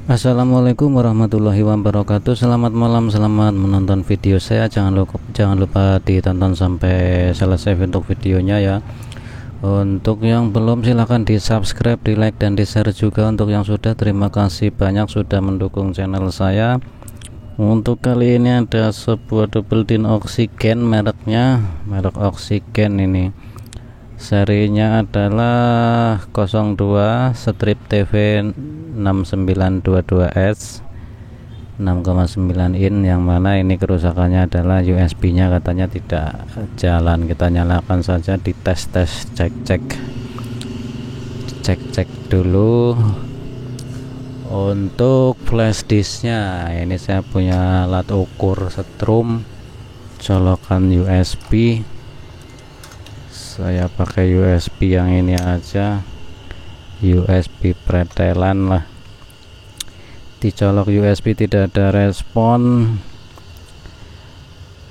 Assalamualaikum warahmatullahi wabarakatuh. Selamat malam, selamat menonton video saya. Jangan lupa ditonton sampai selesai untuk videonya ya. Untuk yang belum silahkan di subscribe, di like dan di share juga. Untuk yang sudah, terima kasih banyak sudah mendukung channel saya. Untuk kali ini ada sebuah double din oksigen, merek oksigen ini. Serinya adalah 02 strip TV 6922S 6,9 in, yang mana ini kerusakannya adalah USB nya katanya tidak jalan. Kita nyalakan saja, dites cek dulu. Untuk flash disknya ini saya punya alat ukur setrum colokan USB. Saya pakai USB yang ini aja, USB pretelan lah. Dicolok USB tidak ada respon.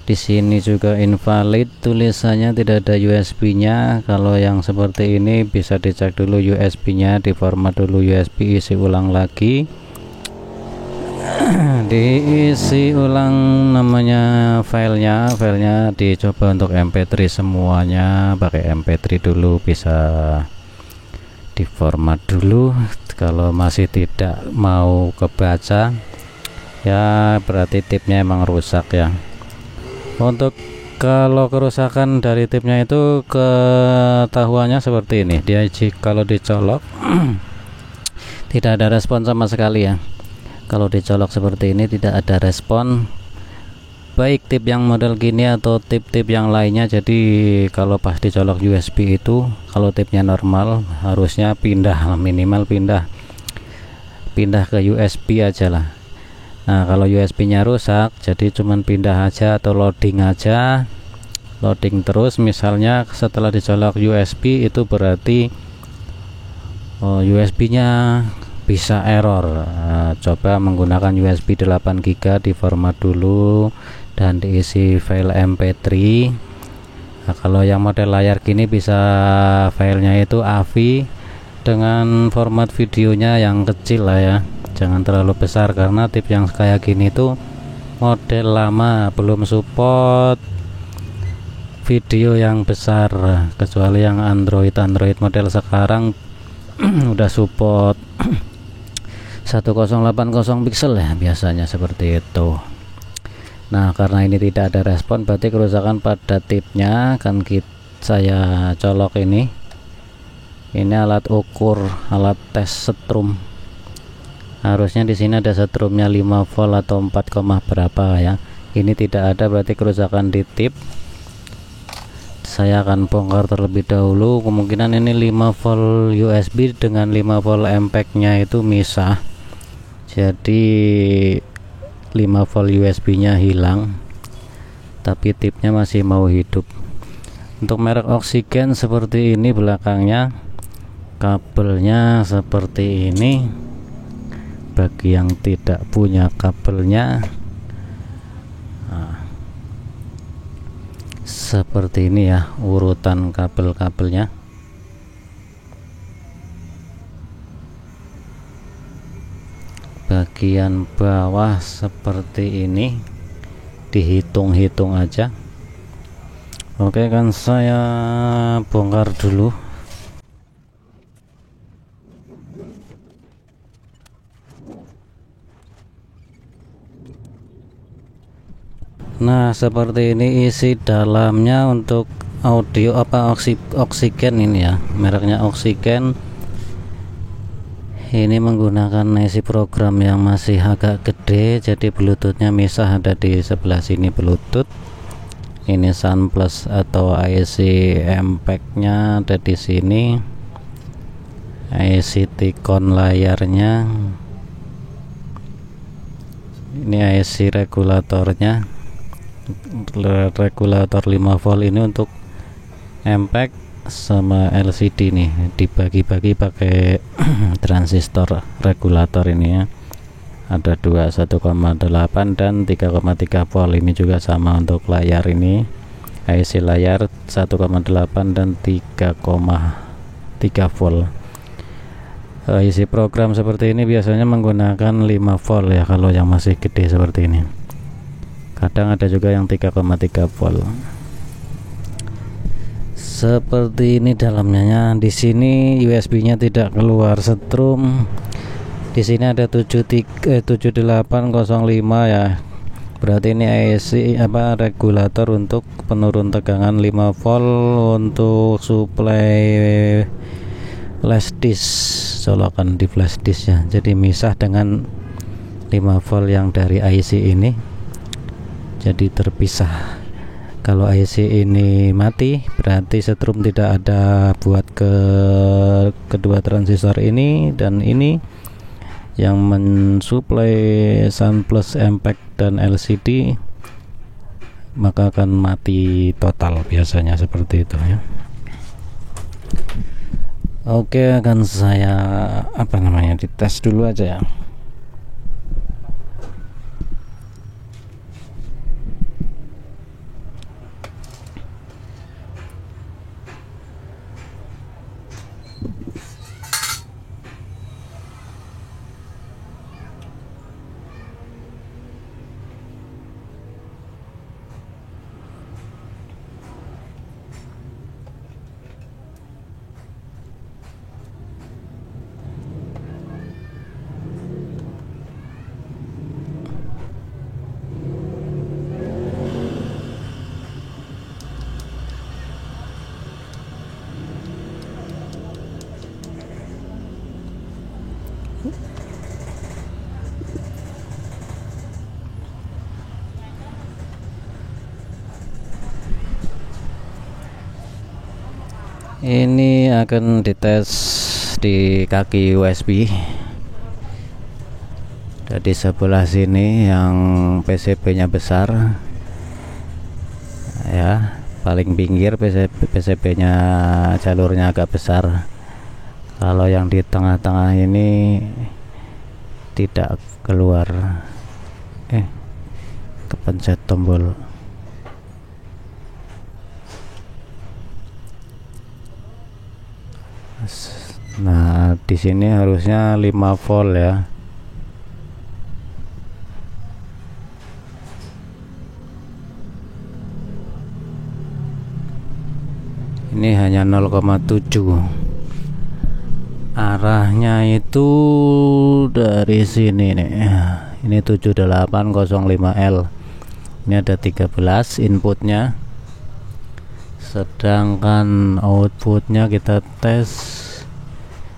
Di sini juga invalid tulisannya, tidak ada USB nya. Kalau yang seperti ini bisa dicek dulu USB nya, diformat dulu USB, isi ulang lagi, diisi ulang namanya filenya dicoba untuk MP3 semuanya. Pakai MP3 dulu, bisa diformat dulu. Kalau masih tidak mau kebaca ya berarti tipnya emang rusak ya. Untuk kalau kerusakan dari tipnya itu ketahuannya seperti ini, dia kalau dicolok tidak ada respon sama sekali ya. Kalau dicolok seperti ini tidak ada respon, baik tip yang model gini atau tip-tip yang lainnya. Jadi kalau pas dicolok USB itu, kalau tipnya normal harusnya minimal pindah ke USB aja lah. Nah kalau USB nya rusak, jadi cuman pindah aja atau loading aja, loading terus. Misalnya setelah dicolok USB itu berarti USB nya bisa error. Coba menggunakan USB 8 GB, diformat dulu dan diisi file MP3. Nah, kalau yang model layar gini bisa filenya itu AVI dengan format videonya yang kecil lah ya, jangan terlalu besar, karena tip yang kayak gini tuh model lama belum support video yang besar, kecuali yang Android model sekarang udah support 1080 pixel ya, biasanya seperti itu. Nah karena ini tidak ada respon, berarti kerusakan pada tipnya. Kan saya colok ini alat ukur, alat tes setrum. Harusnya di sini ada setrumnya 5 volt atau 4, berapa ya. Ini tidak ada, berarti kerusakan di tip. Saya akan bongkar terlebih dahulu. Kemungkinan ini 5 volt USB dengan 5 volt impact nya itu misah, jadi 5 volt USB nya hilang tapi tipnya masih mau hidup. Untuk merek oksigen seperti ini, belakangnya kabelnya seperti ini. Bagi yang tidak punya kabelnya, seperti ini ya urutan kabel-kabelnya. Bagian bawah seperti ini, dihitung-hitung aja. Oke, kan saya bongkar dulu. Nah seperti ini isi dalamnya. Untuk audio oksigen ini ya, mereknya oksigen. Ini menggunakan IC program yang masih agak gede, jadi bluetoothnya misah, ada di sebelah sini bluetooth. Ini Sun Plus atau IC impact nya ada di sini. IC Ticon layarnya, ini IC regulatornya, regulator 5 volt ini untuk impact sama LCD nih, dibagi-bagi pakai transistor regulator ini ya. Ada 2, 1,8 dan 3,3 volt. Ini juga sama untuk layar ini, IC layar 1,8 dan 3,3 volt. isi program seperti ini biasanya menggunakan 5 volt ya kalau yang masih gede seperti ini. Kadang ada juga yang 3,3 volt. Seperti ini dalamnya. Di sini USB-nya tidak keluar setrum. Di sini ada 7805 ya. Berarti ini IC regulator untuk penurun tegangan 5 volt untuk suplai flash disk, colokan di flash disk ya. Jadi misah dengan 5 volt yang dari IC ini, jadi terpisah. Kalau IC ini mati berarti setrum tidak ada buat ke kedua transistor ini dan ini yang mensuplai Sun Plus, Impact dan LCD, maka akan mati total biasanya seperti itu ya. Oke, akan saya dites dulu aja ya. Ini akan dites di kaki USB. Jadi sebelah sini yang PCB-nya besar ya, paling pinggir PCB-nya jalurnya agak besar. Kalau yang di tengah-tengah ini tidak keluar. Kepencet tombol. Nah, di sini harusnya 5 volt ya. Ini hanya 0,7. Arahnya itu dari sini nih. Ini 7805L. Ini ada 13 inputnya. Sedangkan outputnya kita tes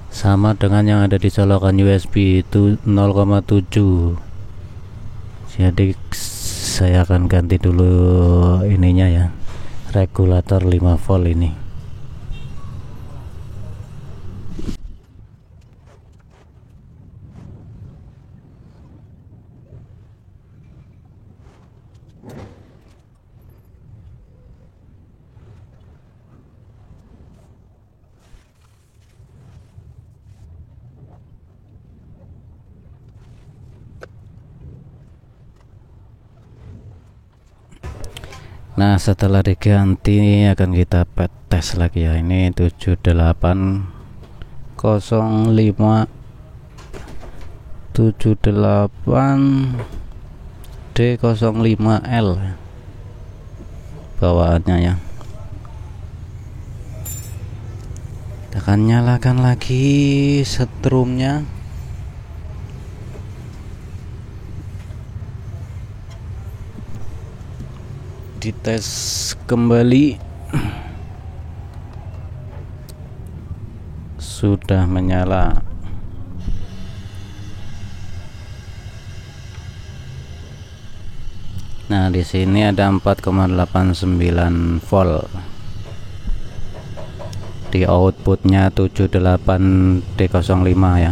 sama dengan yang ada di colokan USB itu 0,7. Jadi saya akan ganti dulu ininya ya, regulator 5 volt ini. Nah, setelah diganti akan kita tes lagi ya. Ini 7805 D05L bawaannya ya. Kita akan nyalakan lagi setrumnya. Dites kembali, sudah menyala. Nah, di sini ada 4,89 volt. Di outputnya 78D05 ya.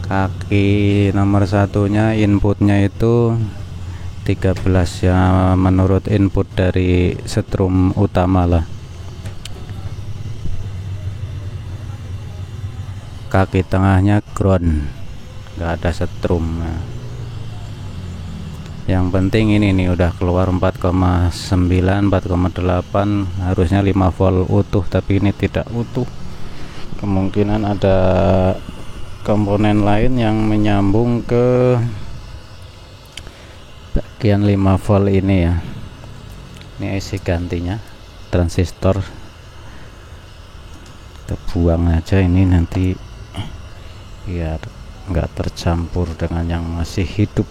Kaki nomor satunya inputnya itu 13 ya, menurut input dari setrum utama lah. Kaki tengahnya ground, nggak ada setrum. Yang penting ini nih udah keluar 4,9 4,8, harusnya 5 volt utuh, tapi ini tidak utuh. kemungkinan ada komponen lain yang menyambung ke bagian 5 volt ini ya. Ini IC gantinya, transistor kita buang aja ini nanti biar nggak tercampur dengan yang masih hidup.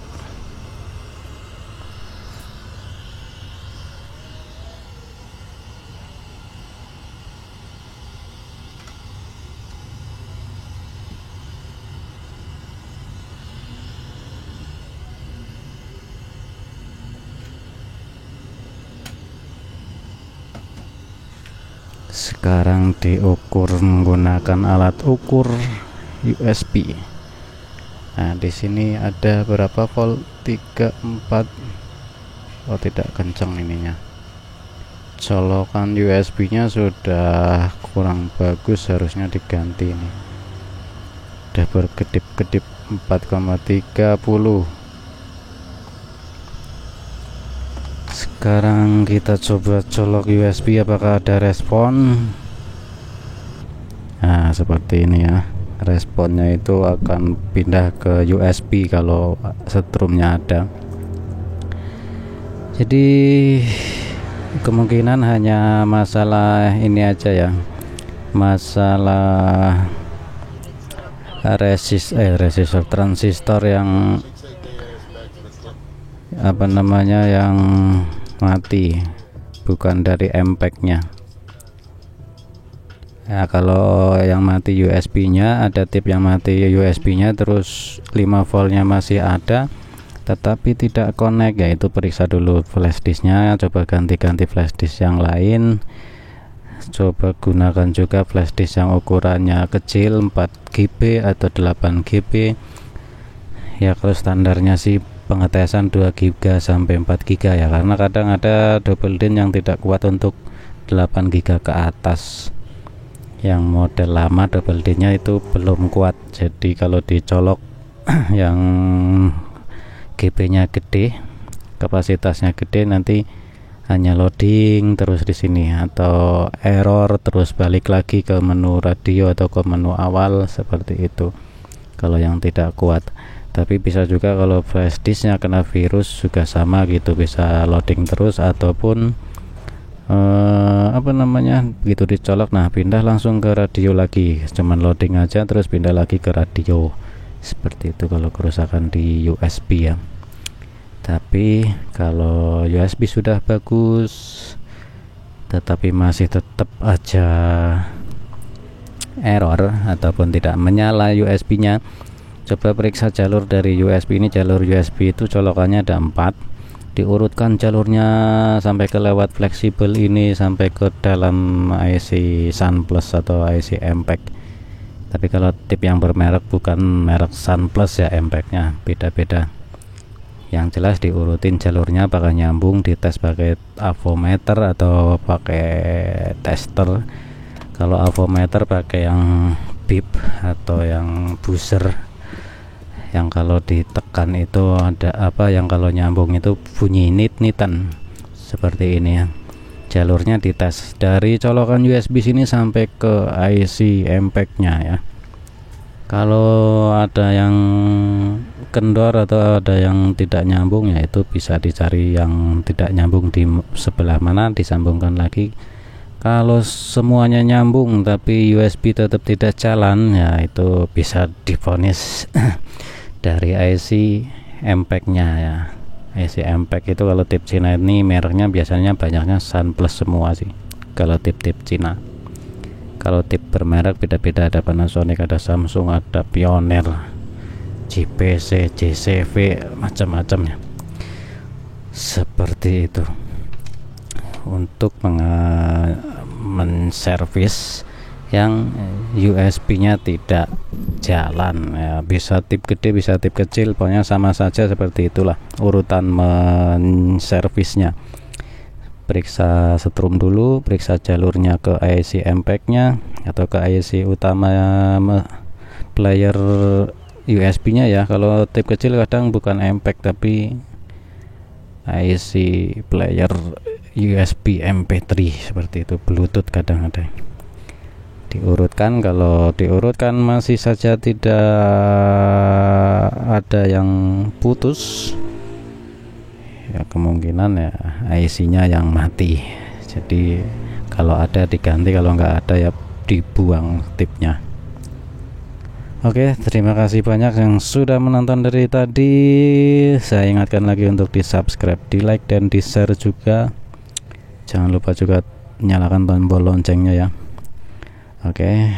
Sekarang diukur menggunakan alat ukur USB. Nah, di sini ada berapa volt? 3, 4. Oh, tidak kencang ininya. Colokan USB-nya sudah kurang bagus, harusnya diganti ini. Udah berkedip-kedip 4,30. Sekarang kita coba colok USB apakah ada respon. Nah, seperti ini ya. Responnya itu akan pindah ke USB kalau setrumnya ada. Jadi kemungkinan hanya masalah ini aja ya, masalah resistor transistor yang apa namanya, yang mati, bukan dari MPEG-nya. Ya, kalau yang mati USB-nya, ada tip yang mati USB-nya terus 5 voltnya masih ada tetapi tidak connect, yaitu periksa dulu flash disknya, coba ganti-ganti flash disk yang lain, coba gunakan juga flash disk yang ukurannya kecil 4 GB atau 8 GB ya. Kalau standarnya sih pengetesan 2 GB sampai 4 GB ya, karena kadang ada double DIN yang tidak kuat untuk 8 GB ke atas. Yang model lama double DIN-nya itu belum kuat, jadi kalau dicolok yang GB-nya gede, kapasitasnya gede, nanti hanya loading terus di sini atau error terus balik lagi ke menu radio atau ke menu awal, seperti itu kalau yang tidak kuat. Tapi bisa juga kalau flash disknya kena virus juga sama gitu, bisa loading terus ataupun apa namanya, begitu dicolok nah pindah langsung ke radio lagi, cuman loading aja terus pindah lagi ke radio, seperti itu kalau kerusakan di USB ya. Tapi kalau USB sudah bagus tetapi masih tetap aja error ataupun tidak menyala USB-nya, coba periksa jalur dari USB ini. Jalur USB itu colokannya ada 4, diurutkan jalurnya sampai ke lewat fleksibel ini sampai ke dalam IC Sunplus atau IC MPEG. Tapi kalau tip yang bermerek bukan merek Sunplus ya, MPEG-nya beda-beda. Yang jelas diurutin jalurnya apakah nyambung, dites pakai avometer atau pakai tester. Kalau avometer pakai yang bip atau yang buzzer, yang kalau ditekan itu ada apa, yang kalau nyambung itu bunyi nit-nitan seperti ini ya. Jalurnya dites dari colokan USB sini sampai ke IC MPEG-nya ya. Kalau ada yang kendor atau ada yang tidak nyambung ya, itu bisa dicari yang tidak nyambung di sebelah mana, disambungkan lagi. Kalau semuanya nyambung tapi USB tetap tidak jalan ya, itu bisa divonis dari IC MPEG-nya ya. IC MPEG itu kalau tip Cina ini mereknya biasanya banyaknya Sunplus semua sih kalau tip-tip Cina. Kalau tip bermerek beda-beda, ada Panasonic, ada Samsung, ada Pioneer, JPC, JCV, macam-macam ya. Seperti itu. Untuk menservis yang USB-nya tidak jalan ya, bisa tip gede bisa tip kecil, pokoknya sama saja, seperti itulah urutan menservisnya. Periksa setrum dulu, periksa jalurnya ke IC MPEG-nya atau ke IC utama player USB-nya ya. Kalau tip kecil kadang bukan MPEG tapi IC player USB MP3 seperti itu, Bluetooth kadang ada. diurutkan. Kalau diurutkan masih saja tidak ada yang putus, ya kemungkinan ya IC-nya yang mati. Jadi kalau ada diganti, kalau nggak ada ya dibuang tipnya. Oke, terima kasih banyak yang sudah menonton dari tadi. Saya ingatkan lagi untuk di subscribe, di like, dan di share juga. Jangan lupa juga nyalakan tombol loncengnya ya. Oke,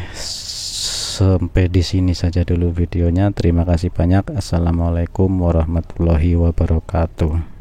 sampai di sini saja dulu videonya. Terima kasih banyak. Assalamualaikum warahmatullahi wabarakatuh.